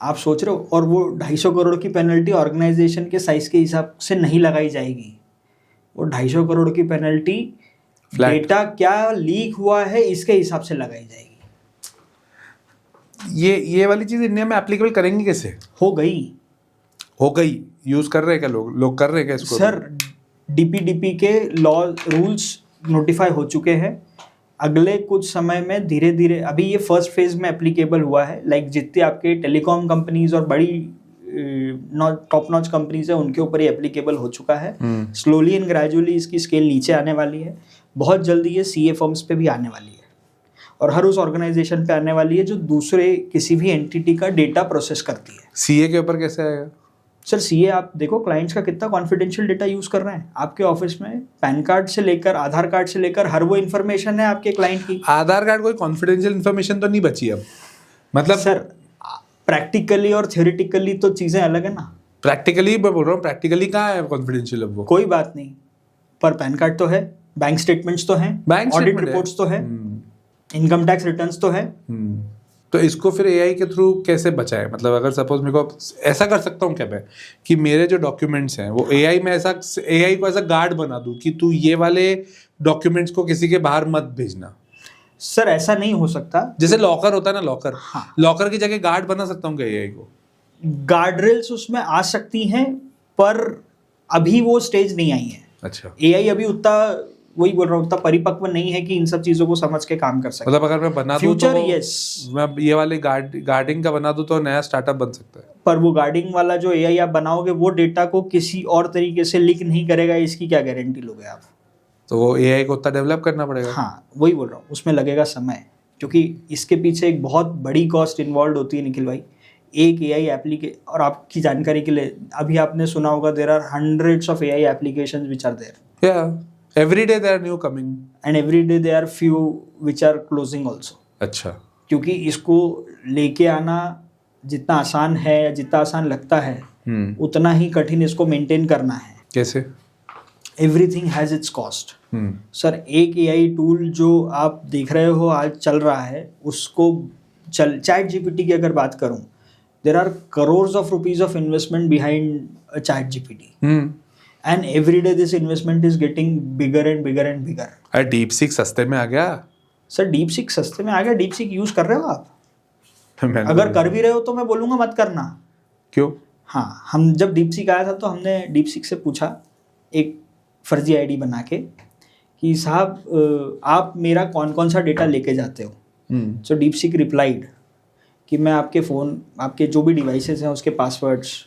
आप सोच रहे हो? और वो 250 करोड़ की पेनल्टी ऑर्गेनाइजेशन के साइज के हिसाब से नहीं लगाई जाएगी। वो 250 करोड़ की पेनल्टी Flat. डेटा क्या लीक हुआ है इसके हिसाब से लगाई जाएगी। ये वाली चीज इंडिया में एप्लीकेबल करेंगे कैसे? हो गई यूज कर रहे हैं क्या लोग कर रहे हैं क्या इसको? सर, डीपीडीपी के लॉ रूल्स नोटिफाई हो चुके हैं। अगले कुछ समय में धीरे धीरे, अभी ये फर्स्ट फेज में एप्लीकेबल हुआ है। लाइक जितने आपके टेलीकॉम कंपनीज और बड़ी टॉप नॉच कंपनीज है उनके ऊपर ये एप्लीकेबल हो चुका है। स्लोली एंड ग्रेजुअली इसकी स्केल नीचे आने वाली है। बहुत जल्दी ये सीए फर्म्स पे भी आने वाली है और हर उस ऑर्गेनाइजेशन पे आने वाली है जो दूसरे किसी भी एंटिटी का डेटा प्रोसेस करती है। सीए के ऊपर कैसे आएगा? सर सीए आप देखो क्लाइंट्स का कितना कॉन्फिडेंशियल डेटा यूज कर रहे हैं। आपके ऑफिस में पैन कार्ड से लेकर आधार कार्ड से लेकर हर वो इन्फॉर्मेशन है आपके क्लाइंट की। आधार कार्ड कोई कॉन्फिडेंशियल इन्फॉर्मेशन तो नहीं बची अब? मतलब सर प्रैक्टिकली और थियोरेटिकली तो चीजें अलग है ना। प्रैक्टिकली मैं बोल रहा हूँ, प्रैक्टिकली कहाँ है कॉन्फिडेंशियल अब वो? कोई बात नहीं, पर पैन कार्ड तो है, बैंक स्टेटमेंट्स तो हैं, बैंक ऑडिट statement है। रिपोर्ट्स तो है, इनकम टैक्स रिटर्न्स तो है। तो इसको फिर एआई के थ्रू कैसे बचाए? मतलब अगर सपोज मेरे को ऐसा कर सकता हूँ क्या मैं कि मेरे जो डॉक्यूमेंट्स हैं वो एआई को ऐसा गार्ड बना दूं कि तू ये वाले डॉक्यूमेंट्स को किसी के बाहर मत भेजना? सर ऐसा नहीं हो सकता। जैसे लॉकर होता है ना, लॉकर, हाँ। लॉकर की जगह गार्ड बना सकता हूँ क्या एआई को? गार्ड रेल्स उसमें आ सकती हैं पर अभी वो स्टेज नहीं आई है। अच्छा, एआई अभी उतना, वही बोल रहा हूँ, उतना परिपक्व नहीं है कि इन सब चीजों को समझ के काम कर सके। मतलब अगर मैं बना दूं तो फ्यूचर वो- यस, मैं ये वाले गार्डिंग का बना दूं तो नया स्टार्टअप बन सकता है। पर वो गार्डिंग वाला जो एआई आप बनाओगे वो डेटा को किसी और तरीके से लीक नहीं करेगा, इसकी क्या गारंटी लोगे आप? तो वो एआई को उतना डेवलप करना पड़ेगा। हाँ वही बोल रहा हूँ, उसमें लगेगा समय, क्योंकि इसके पीछे एक बहुत बड़ी कॉस्ट इन्वॉल्व होती है निखिल भाई। एक एआई एप्लीकेशन, और आपकी जानकारी के लिए अभी आपने सुना होगा, there are hundreds of AI applications which are there, या every day there are new coming, and every day there are few which are closing also. अच्छा, क्योंकि इसको लेके आना जितना आसान है या जितना आसान लगता है उतना ही कठिन इसको मेंटेन करना है। कैसे? Everything has its cost. Sir एक एआई टूल जो आप देख रहे हो आज चल रहा है, उसको चैट जीपीटी की अगर बात करूं, there are crores of rupees of investment behind chat GPT, and every day this investment is getting bigger and bigger and bigger. अरे डीप सीक सस्ते में आ गया। सर डीप सीक सस्ते में आ गया? डीप सीक यूज कर रहे हो आप? मैंने अगर बोला। कर भी रहे हो तो मैं बोलूंगा मत करना। क्यों? हाँ, हम जब डीप सीक आया था तो हमने डीप सीक से पूछा एक फर्जी आईडी बना के कि साहब आप मेरा कौन कौन सा डेटा लेके जाते हो। सो डीप सीक रिप्लाइड कि मैं आपके फ़ोन, आपके जो भी डिवाइसेस हैं उसके पासवर्ड्स,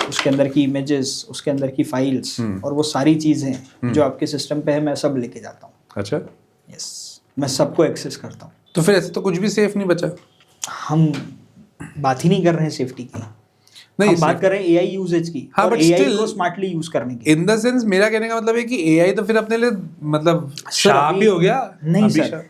उसके अंदर की इमेजेस, उसके अंदर की फाइल्स और वो सारी चीज़ें जो आपके सिस्टम पे है मैं सब लेके जाता हूँ। अच्छा, यस, मैं सबको एक्सेस करता हूँ। तो फिर ऐसे तो कुछ भी सेफ नहीं बचा। हम बात ही नहीं कर रहे हैं सेफ्टी की, नहीं, हम बात कर रहे हैं एआई यूजेज की, हाँ, और but एआई still- को स्मार्टली यूज करने की। इन द सेंस मेरा कहने का मतलब है कि एआई तो फिर अपने लिए मतलब शाप ही हो गया। नहीं अभी सर,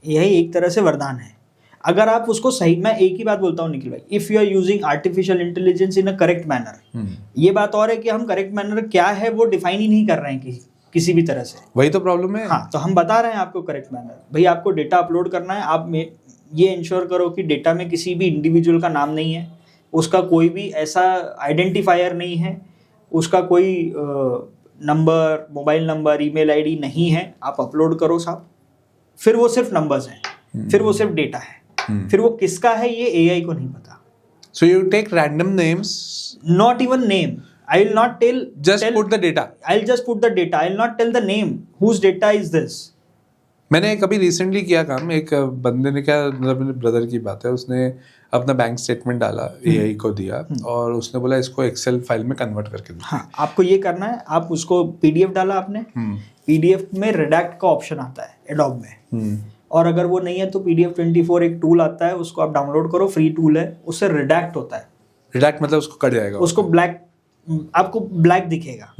एआई एक तरह से वरदान है अगर आप उसको सही, मैं एक ही बात बोलता हूँ निखिल भाई, if you are using artificial intelligence in a correct manner. ये बात और है कि हम करेक्ट मैनर क्या है वो डिफाइन ही नहीं कर रहे हैं किसी भी तरह से। वही तो प्रॉब्लम है। हाँ, तो हम बता रहे हैं आपको करेक्ट मैनर, भाई आपको डेटा अपलोड करना है, आप में ये इंश्योर करो कि डेटा में किसी भी इंडिविजुअल का नाम नहीं है, उसका कोई भी ऐसा आइडेंटिफायर नहीं है, उसका कोई number, mobile number, email ID नहीं है, आप अपलोड करो साहब। फिर वो सिर्फ नंबर्स हैं, फिर वो सिर्फ डेटा है, फिर वो किसका है ये एआई को नहीं पता। So you take random names, not even name, I will not tell. Just put the data. I'll just put the data. I'll not tell the name. Whose data is this? मैंने कभी recently किया काम, एक बंदे ने क्या, मतलब मेरे ब्रदर की बात है, उसने अपना बैंक स्टेटमेंट डाला, एआई को दिया और उसने बोला इसको एक्सेल फाइल में कन्वर्ट करके दो। हाँ, आपको ये करना है, आप उसको पीडीएफ डाला आपने, पीडीएफ में रिडैक्ट का ऑप्शन आता है एडोब में, और अगर वो नहीं है तो पीडीएफ 24 एक टूल आता है, उसको आप डाउनलोड करो, फ्री टूल है, उससे रिडैक्ट होता है। रिडैक्ट मतलब उसको कट जाएगा, उसको ब्लैक, आपको ब्लैक दिखेगा।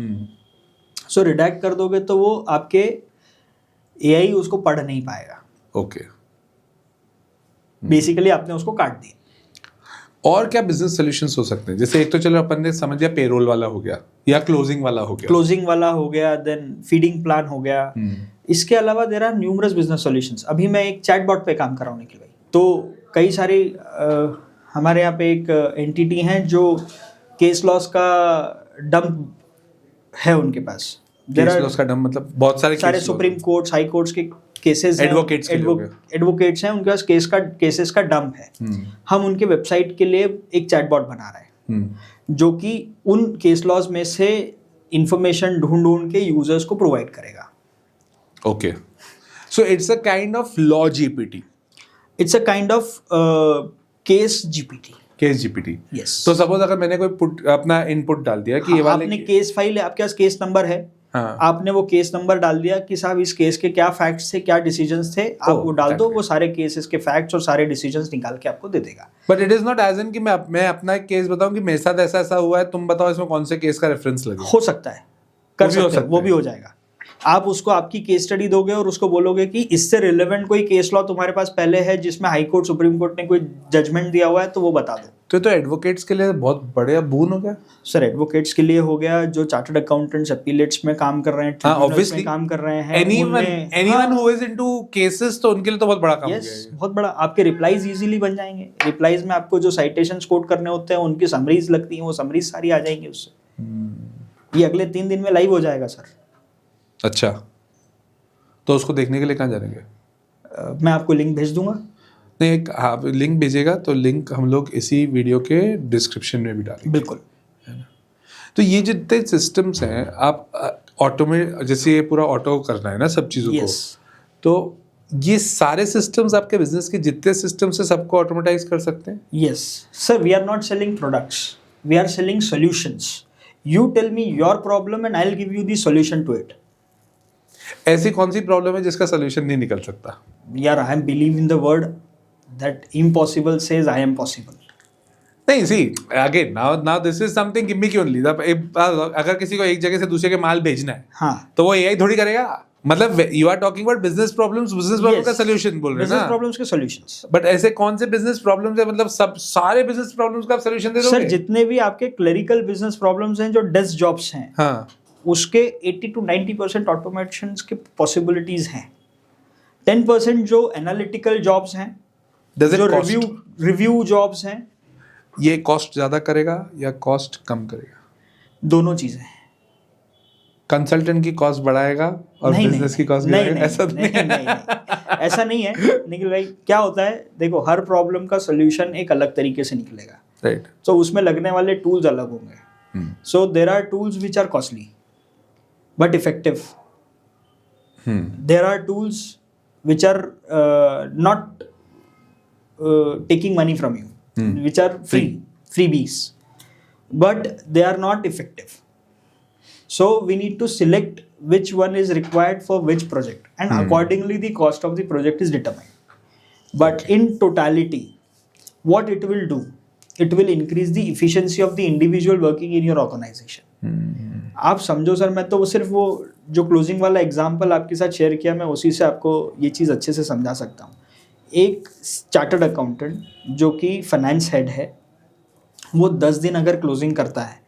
सो रिडैक्ट कर दोगे तो वो आपके एआई उसको पढ़ नहीं पाएगा। ओके, बेसिकली आपने उसको काट दिया। और क्या बिजनेस सॉल्यूशंस हो सकते हैं? जैसे एक तो चलो अपन ने समझ लिया पेरोल वाला हो गया या क्लोजिंग वाला हो गया, क्लोजिंग वाला हो गया, देन फीडिंग प्लान हो गया। इसके अलावा there are numerous business solutions. अभी मैं एक चैटबॉट पे काम कर रहा हूँ निखिल भाई, तो कई सारे हमारे यहाँ पे एक एंटिटी हैं जो केस लॉस का डंप है उनके पास। केस लॉस का डंप मतलब बहुत सारे सुप्रीम कोर्ट्स, हाई कोर्ट्स के केसेस हैं, एडवोकेट्स हैं, उनके पास केसेस का डंप है। हम उनके वेबसाइट के लिए एक चैटबॉट बना रहे हैं जो कि उन केस लॉस में से इंफॉर्मेशन ढूंढ के यूजर्स को प्रोवाइड करेगा। Okay, so it's a kind of law GPT, it's a kind of case GPT. Case GPT, yes. तो सपोज अगर मैंने कोई अपना इनपुट डाल दिया कि ये वाले आपने केस फाइल है, आपके पास केस नंबर है, हाँ, आपने वो केस नंबर डाल दिया कि साहब इस केस के क्या फैक्ट्स थे, क्या डिसीजंस थे, आप वो डाल दो, वो सारे केसेस के फैक्ट्स और सारे डिसीजंस निकाल के आपको दे देगा। But it is not as in कि मैं अपना एक केस बताऊं कि मेरे साथ ऐसा ऐसा हुआ है, तुम बताओ इसमें कौन से केस का रेफरेंस लगे। हो सकता है, कर सकते हैं, वो भी हो जाएगा। आप उसको आपकी केस स्टडी दोगे और उसको बोलोगे कि इससे रिलेवेंट कोई केस लॉ तुम्हारे पास पहले है जिसमें हाई कोर्ट, सुप्रीम कोर्ट ने कोई जजमेंट दिया हुआ है, तो वो बता दो। तो एडवोकेट्स के लिए बहुत बड़ा बून हो गया सर। एडवोकेट्स के लिए हो गया, जो चार्टर्ड अकाउंटेंट्स अपीलेट्स में काम कर रहे हैं, ट्रिब्यूनल्स में काम कर रहे हैं, anyone who is into cases, तो उनके लिए तो बहुत बड़ा काम हो गया। बहुत बड़ा। आपके रिप्लाईज इजीली बन जाएंगे। रिप्लाईज में आपको जो साइटेशंस कोट करने होते हैं, उनकी समरीज लगती हैं, वो समरीज सारी आ जाएंगी उससे। ये अगले 3 दिन में लाइव हो जाएगा सर। अच्छा, तो उसको देखने के लिए कहाँ जाएंगे? मैं आपको लिंक भेज दूंगा। नहीं, एक आप लिंक भेजेगा तो लिंक हम लोग इसी वीडियो के डिस्क्रिप्शन में भी डालेंगे। बिल्कुल, है ना? तो ये जितने सिस्टम्स हैं, आप ऑटोमेट, जैसे ये पूरा ऑटो करना है ना सब चीज़ों को, तो ये सारे सिस्टम्स आपके बिजनेस के जितने सिस्टम्स हैं सबको ऑटोमेटाइज कर सकते हैं? Yes sir, we are not selling products, we are selling solutions. You tell me your problem and I will give you the solution to it. ऐसी कौन सी प्रॉब्लम है जिसका सोल्यूशन नहीं निकल सकता? यार, I am believe in the word that impossible says I am possible. नहीं, see again now this is something gimmick only. अगर किसी को एक जगह से दूसरे के माल भेजना है, हाँ, तो वो एआई थोड़ी करेगा। मतलब you are talking about business problems का सॉल्यूशन बोल रहे हैं ना, बिजनेस प्रॉब्लम्स के सॉल्यूशंस। बट ऐसे कौन से बिजनेस प्रॉब्लम्स है, मतलब सब सारे बिजनेस प्रॉब्लम्स का आप सॉल्यूशन दे दोगे? सर, जितने भी आपके क्लरिकल बिजनेस प्रॉब्लम्स हैं, जो डेस्क जॉब्स हैं, हाँ, उसके 80 to 90% ऑटोमेशंस के पॉसिबिलिटीज हैं। 10% जो एनालिटिकल जॉब्स हैं, जो रिव्यू जॉब्स हैं, ये कॉस्ट ज्यादा करेगा या कॉस्ट कम करेगा? दोनों चीजें हैं। कंसल्टेंट की कॉस्ट बढ़ाएगा और बिजनेस की कॉस्ट गिराएगा? ऐसा नहीं है निखिल भाई। क्या होता है, देखो, हर प्रॉब्लम का सोल्यूशन एक अलग तरीके से निकलेगा, राइट? तो उसमें लगने वाले टूल्स अलग होंगे। So there are tools which are costly but effective. There are tools which are not taking money from you, which are freebies, but they are not effective. So we need to select which one is required for which project, and accordingly the cost of the project is determined. But in totality, what it will do, it will increase the efficiency of the individual working in your organization. आप समझो sir, मैं तो वो सिर्फ वो जो closing वाला example आपके साथ शेयर किया, मैं उसी से आपको ये चीज़ अच्छे से समझा सकता हूँ। एक चार्टर्ड अकाउंटेंट जो कि फाइनेंस हेड है, वो 10 दिन अगर क्लोजिंग करता है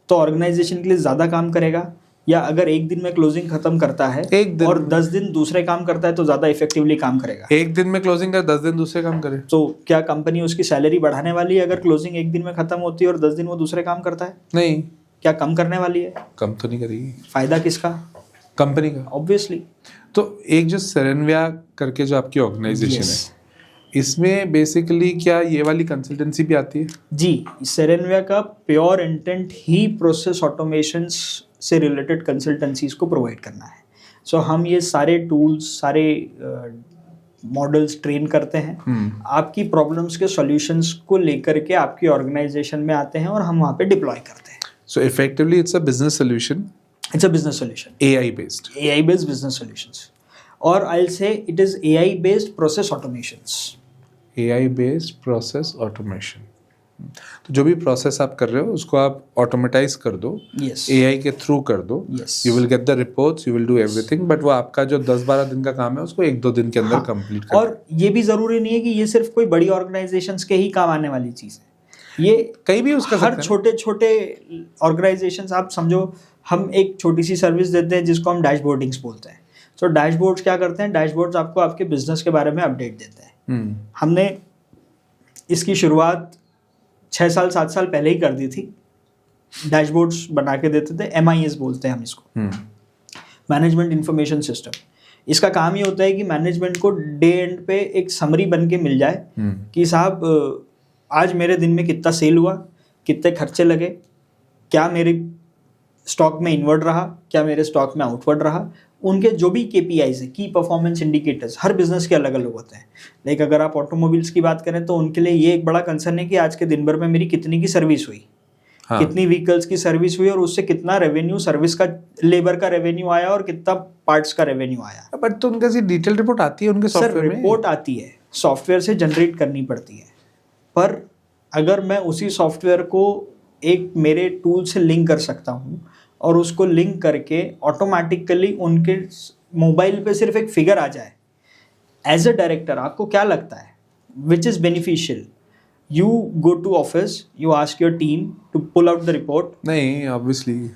तो ऑर्गेनाइजेशन के लिए ज़्यादा काम करेगा, या अगर एक दिन में क्लोजिंग खत्म करता है और 10 दिन दूसरे काम करता है तो ज़्यादा इफेक्टिवली काम करेगा? एक दिन में क्लोजिंग कर 10 दिन दूसरे काम करे, तो क्या कंपनी उसकी सैलरी बढ़ाने वाली है अगर क्लोजिंग एक दिन में खत्म होती है और 10 दिन वो दूसरे काम करता है? नहीं। क्या कम करने वाली है? कम तो नहीं करेगी। फायदा किसका? कंपनी का, ऑब्वियसली। तो एक जो सेरेनविया करके जो आपकी ऑर्गेनाइजेशन है, इसमें बेसिकली क्या ये वाली कंसल्टेंसी भी आती है? जी, सेरेनविया का प्योर इंटेंट ही प्रोसेस ऑटोमेशंस से रिलेटेड कंसल्टेंसीज को प्रोवाइड करना है। सो हम ये सारे टूल्स, सारे मॉडल्स ट्रेन करते हैं, आपकी प्रॉब्लम्स के सॉल्यूशंस को लेकर के आपकी ऑर्गेनाइजेशन में आते हैं और हम वहाँ पे डिप्लॉय करते हैं। So effectively it's a business solution, It's a business solution. AI based. AI based business solutions. Or I'll say it is AI based process automations. AI based process automation. तो जो भी प्रोसेस आप कर रहे हो उसको आप ऑटोमेटाइज कर दो, Yes. AI के थ्रू कर दो, Yes. You will get the reports, you will do everything, but वो आपका जो 10-12 दिन का काम है उसको 1-2 दिन के अंदर कंप्लीट कर। और ये भी जरूरी नहीं है कि ये सिर्फ कोई बड़ी ऑर्गेनाइजेशंस के ही काम आने वाली चीज है, ये कहीं भी उसका हर छोटे छोटे ऑर्गेनाइजेशंस, आप समझो हम एक छोटी सी सर्विस देते हैं जिसको हम डैशबोर्डिंग्स बोलते हैं। सो डैशबोर्ड्स क्या करते हैं? डैशबोर्ड्स आपको आपके बिजनेस के बारे में अपडेट देते हैं। हमने इसकी शुरुआत 6 साल 7 साल पहले ही कर दी थी। डैशबोर्ड्स बना के देते थे, MIS बोलते हैं हम इसको, मैनेजमेंट इंफॉर्मेशन सिस्टम। इसका काम ये होता है कि मैनेजमेंट को डे एंड पे एक समरी बन के मिल जाए कि साहब आज मेरे दिन में कितना सेल हुआ, कितने खर्चे लगे, क्या मेरे स्टॉक में इनवर्ड रहा, क्या मेरे स्टॉक में आउटवर्ड रहा, उनके जो भी KPIs है, की परफॉर्मेंस इंडिकेटर्स, हर बिजनेस के अलग अलग होते हैं। लाइक अगर आप ऑटोमोबाइल्स की बात करें तो उनके लिए ये एक बड़ा कंसर्न है कि आज के दिन भर में मेरी कितनी की सर्विस हुई, हाँ। कितनी व्हीकल्स की सर्विस हुई और उससे कितना रेवेन्यू, सर्विस का, लेबर का रेवेन्यू आया और कितना पार्ट्स का रेवेन्यू आया। बट तो उनका डिटेल रिपोर्ट आती है उनके सर सॉफ्टवेयर में? रिपोर्ट आती है, सॉफ्टवेयर से जनरेट करनी पड़ती है, पर अगर मैं उसी सॉफ्टवेयर को एक मेरे टूल से लिंक कर सकता हूँ और उसको लिंक करके ऑटोमेटिकली उनके मोबाइल पे सिर्फ एक फिगर आ जाए, एज अ डायरेक्टर आपको क्या लगता है which is beneficial? You go to office, you ask your team to pull out the report नहीं, obviously,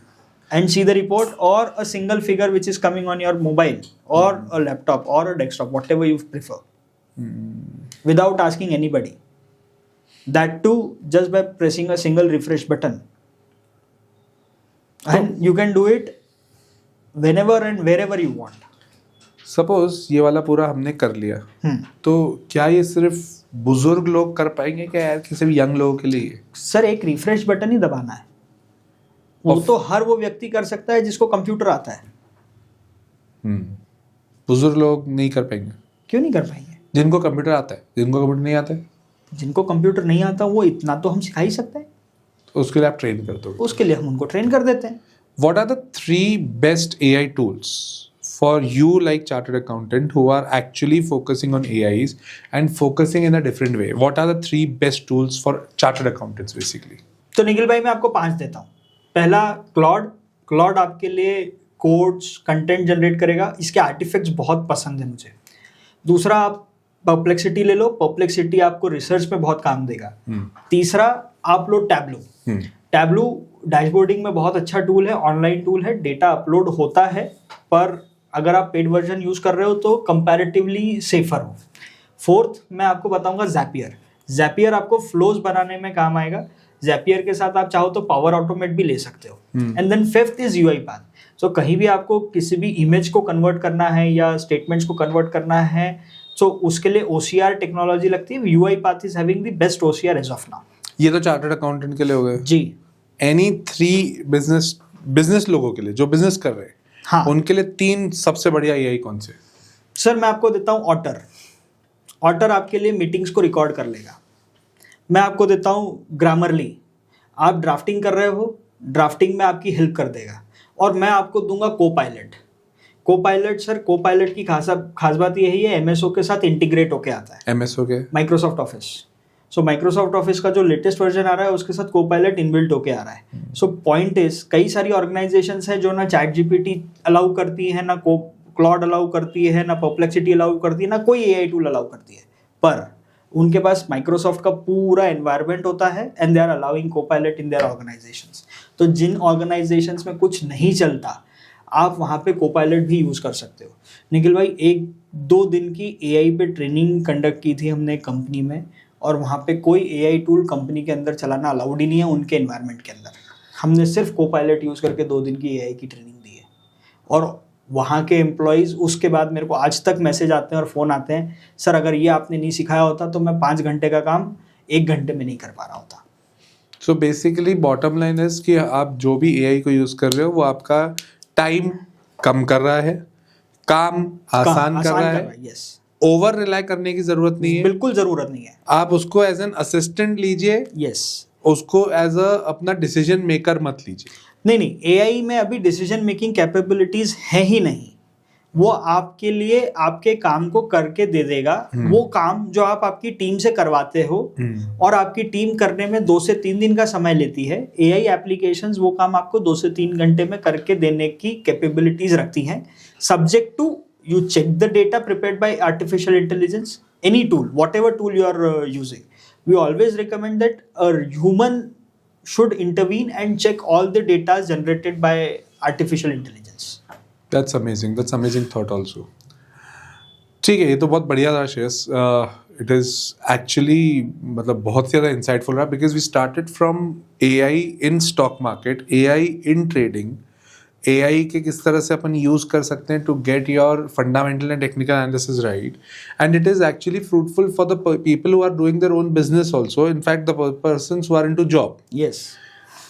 and see the report, or a single figure which is coming on your mobile or a laptop or a desktop, whatever you prefer, without asking anybody. That too just by pressing a single refresh button. And you can do it whenever and wherever you want. Suppose ये वाला पूरा हमने कर लिया, तो क्या ये सिर्फ बुजुर्ग लोग कर पाएंगे क्या यार, किसी भी यंग लोगों के लिए? सर एक रिफ्रेश बटन ही दबाना है, वो तो हर वो व्यक्ति कर सकता है जिसको कंप्यूटर आता है। बुजुर्ग लोग नहीं कर पाएंगे? क्यों नहीं कर पाएंगे? जिनको कंप्यूटर आता है, जिनको कंप्यूटर नहीं आता है, जिनको कंप्यूटर नहीं आता वो इतना तो हम सिखा ही सकते हैं, तो उसके लिए आप ट्रेन कर दोगे? उसके लिए हम उनको ट्रेन कर देते हैं। What are the 3 best AI tools for you like chartered accountant who are actually focusing on AIs and focusing in a different way? What are the 3 best tools for chartered accountants basically? तो निखिल भाई मैं आपको 5 देता हूँ। पहला Claude आपके लिए codes, content generate करेगा, इसके आर्टिफैक्ट्स बहुत पसंद है मुझे। दूसरा आप परप्लेक्सिटी ले लो, परप्लेक्सिटी आपको रिसर्च में बहुत काम देगा। तीसरा आप लो टैबलू डैशबोर्डिंग में बहुत अच्छा टूल है, ऑनलाइन टूल है, डेटा अपलोड होता है, पर अगर आप पेड वर्जन यूज कर रहे हो तो कंपैरेटिवली सेफर हो। फोर्थ मैं आपको बताऊंगा ज़ैपियर आपको फ्लोज बनाने में काम आएगा। ज़ैपियर के साथ आप चाहो तो पावर ऑटोमेट भी ले सकते हो। And then fifth is UiPath। So कहीं भी आपको किसी भी इमेज को कन्वर्ट करना है या स्टेटमेंट्स को कन्वर्ट करना है, सो उसके लिए OCR टेक्नोलॉजी लगती है। UiPath is having the best OCR as of now. ये तो चार्टर्ड अकाउंटेंट के लिए हो गए जी। एनी 3 बिजनेस लोगों के लिए जो बिजनेस कर रहे हैं, हाँ, उनके लिए 3 सबसे बढ़िया AI कौन से? सर मैं आपको देता हूँ ऑटर आपके लिए मीटिंग्स को रिकॉर्ड कर लेगा। मैं आपको देता हूँ ग्रामरली, आप ड्राफ्टिंग कर रहे हो, ड्राफ्टिंग में आपकी हेल्प कर देगा। और मैं आपको दूंगा कोपायलट सर, कोपायलट की खास बात यही है, MSO के साथ इंटीग्रेट होके आता है। MSO के माइक्रोसॉफ्ट ऑफिस। सो माइक्रोसॉफ्ट ऑफिस का जो लेटेस्ट वर्जन आ रहा है उसके साथ कोपायलट इनबिल्ट होके आ रहा है। सो पॉइंट इज कई सारी ऑर्गेनाइजेशंस हैं जो ना ChatGPT अलाउ करती है, ना क्लॉड अलाउ करती है, ना परप्लेक्सिटी अलाउ करती है, ना कोई AI टूल अलाउ करती है, पर उनके पास माइक्रोसॉफ्ट का पूरा एनवायरनमेंट होता है and they are allowing copilot in their organizations. तो जिन ऑर्गेनाइजेशंस में कुछ नहीं चलता आप वहाँ पे कोपायलट भी यूज़ कर सकते हो। निखिल भाई 1-2 दिन की AI पे ट्रेनिंग कंडक्ट की थी हमने कंपनी में, और वहाँ पे कोई AI टूल कंपनी के अंदर चलाना अलाउड ही नहीं है उनके एनवायरनमेंट के अंदर। हमने सिर्फ कोपायलट यूज़ करके 2 दिन की AI की ट्रेनिंग दी है, और वहाँ के एम्प्लॉयज़ उसके बाद मेरे को आज तक मैसेज आते हैं और फ़ोन आते हैं, सर अगर ये आपने नहीं सिखाया होता तो मैं 5 घंटे का काम 1 घंटे में नहीं कर पा रहा होता। So basically bottom line is कि आप जो भी एआई को यूज कर रहे हो वो आपका टाइम कम कर रहा है, काम आसान कर रहा है, यस। ओवर रिलाई करने की जरूरत नहीं है, बिल्कुल ज़रूरत नहीं है। आप उसको एज एन असिस्टेंट लीजिए, यस। उसको एज अ अपना डिसीजन मेकर मत लीजिए। नहीं, एआई में अभी डिसीजन मेकिंग कैपेबिलिटीज है ही नहीं। वो आपके लिए आपके काम को करके दे देगा। वो काम जो आप आपकी टीम से करवाते हो और आपकी टीम करने में 2 से 3 दिन का समय लेती है, एआई एप्लीकेशंस वो काम आपको 2 से 3 घंटे में करके देने की कैपेबिलिटीज रखती हैं, subject to you check the data prepared by artificial intelligence, any tool, whatever tool you are using. We always recommend that a human should intervene and check all the data generated by artificial intelligence. That's amazing thought also. ठीक है, ये तो बहुत बढ़िया था Shreyas. It is actually मतलब बहुत ज़्यादा इंसाइटफुल रहा, because we started from AI in stock market, AI in trading, AI के किस तरह से अपन यूज़ कर सकते हैं to get your fundamental and technical analysis right, and it is actually fruitful for the people who are doing their own business also, in fact the persons who are into job. Yes.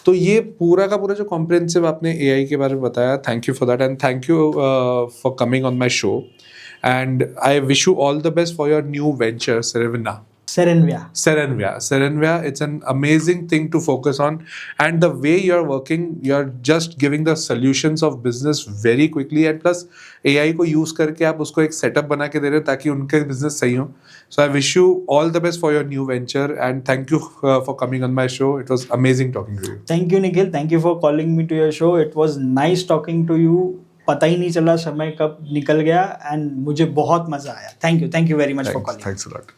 तो ये पूरा का पूरा जो comprehensive आपने AI के बारे में बताया, thank you for that, and thank you for coming on my show, and I wish you all the best for your new venture Serenvia. It's an amazing thing to focus on, and the way you're working, you're just giving the solutions of business very quickly, and plus AI को use करके आप उसको एक setup बना के दे रहे हो ताकि उनके business सही हो. So I wish you all the best for your new venture, and thank you for coming on my show. It was amazing talking to you. Thank you, Nikhil. Thank you for calling me to your show. It was nice talking to you. पता ही नहीं चला समय कब निकल गया, and मुझे बहुत मजा आया. Thank you very much for calling. Thanks a lot.